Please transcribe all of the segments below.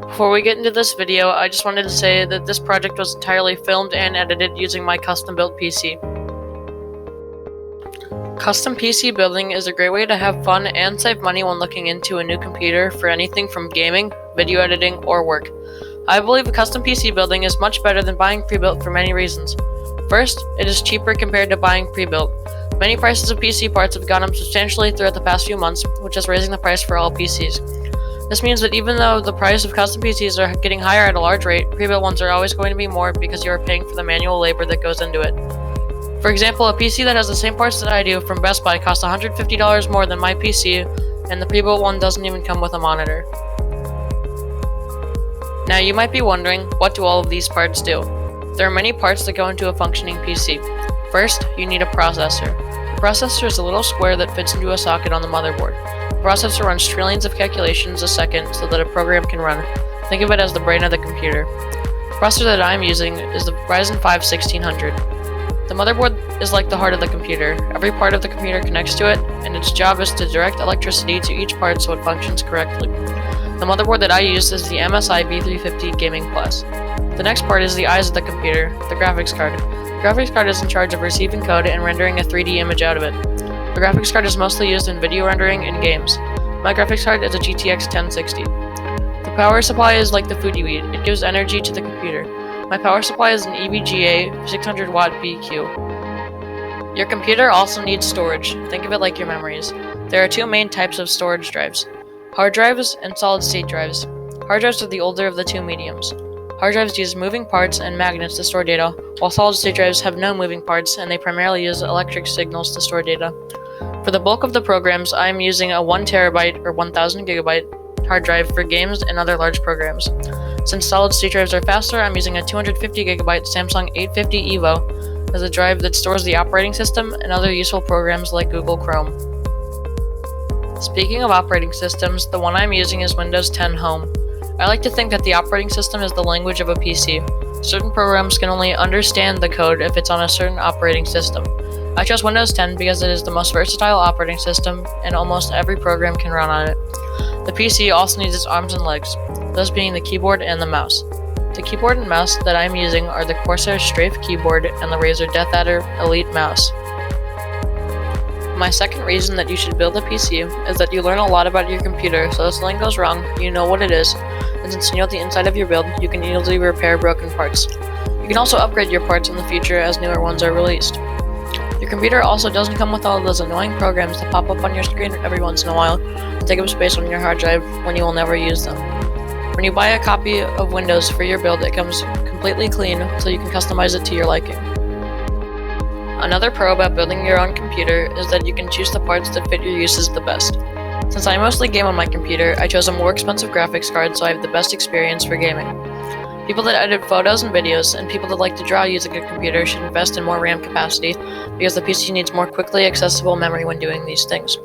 Before we get into this video, I just wanted to say that this project was entirely filmed and edited using my custom-built PC. Custom PC building is a great way to have fun and save money when looking into a new computer for anything from gaming, video editing, or work. I believe custom PC building is much better than buying pre-built for many reasons. First, it is cheaper compared to buying pre-built. Many prices of PC parts have gone up substantially throughout the past few months, which is raising the price for all PCs. This means that even though the price of custom PCs are getting higher at a large rate, pre-built ones are always going to be more because you are paying for the manual labor that goes into it. For example, a PC that has the same parts that I do from Best Buy costs $150 more than my PC, and the pre-built one doesn't even come with a monitor. Now you might be wondering, what do all of these parts do? There are many parts that go into a functioning PC. First, you need a processor. The processor is a little square that fits into a socket on the motherboard. The processor runs trillions of calculations a second so that a program can run. Think of it as the brain of the computer. The processor that I'm using is the Ryzen 5 1600. The motherboard is like the heart of the computer. Every part of the computer connects to it, and its job is to direct electricity to each part so it functions correctly. The motherboard that I use is the MSI B350 Gaming Plus. The next part is the eyes of the computer, the graphics card. The graphics card is in charge of receiving code and rendering a 3D image out of it. The graphics card is mostly used in video rendering and games. My graphics card is a GTX 1060. The power supply is like the food you eat. It gives energy to the computer. My power supply is an EVGA 600-watt BQ. Your computer also needs storage. Think of it like your memories. There are two main types of storage drives: hard drives and solid-state drives. Hard drives are the older of the two mediums. Hard drives use moving parts and magnets to store data, while solid-state drives have no moving parts and they primarily use electric signals to store data. For the bulk of the programs, I am using a 1TB or 1000 GB hard drive for games and other large programs. Since solid-state drives are faster, I'm using a 250 GB Samsung 850 EVO as a drive that stores the operating system and other useful programs like Google Chrome. Speaking of operating systems, the one I'm using is Windows 10 Home. I like to think that the operating system is the language of a PC. Certain programs can only understand the code if it's on a certain operating system. I chose Windows 10 because it is the most versatile operating system and almost every program can run on it. The PC also needs its arms and legs, those being the keyboard and the mouse. The keyboard and mouse that I'm using are the Corsair Strafe keyboard and the Razer DeathAdder Elite mouse. My second reason that you should build a PC is that you learn a lot about your computer, so if something goes wrong, you know what it is, and since you know the inside of your build, you can easily repair broken parts. You can also upgrade your parts in the future as newer ones are released. Your computer also doesn't come with all of those annoying programs that pop up on your screen every once in a while and take up space on your hard drive when you will never use them. When you buy a copy of Windows for your build, it comes completely clean, so you can customize it to your liking. Another pro about building your own computer is that you can choose the parts that fit your uses the best. Since I mostly game on my computer, I chose a more expensive graphics card so I have the best experience for gaming. People that edit photos and videos and people that like to draw using a computer should invest in more RAM capacity because the PC needs more quickly accessible memory when doing these things.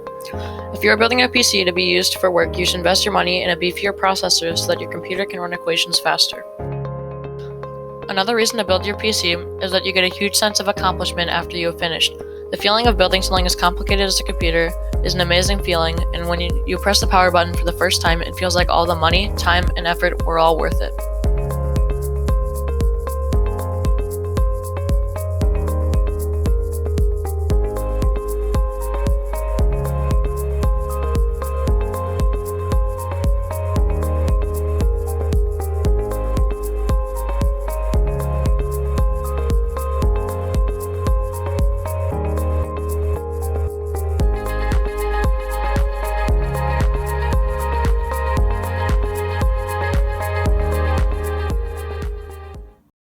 If you are building a PC to be used for work, you should invest your money in a beefier processor so that your computer can run equations faster. Another reason to build your PC is that you get a huge sense of accomplishment after you have finished. The feeling of building something as complicated as a computer is an amazing feeling, and when you press the power button for the first time, it feels like all the money, time, and effort were all worth it.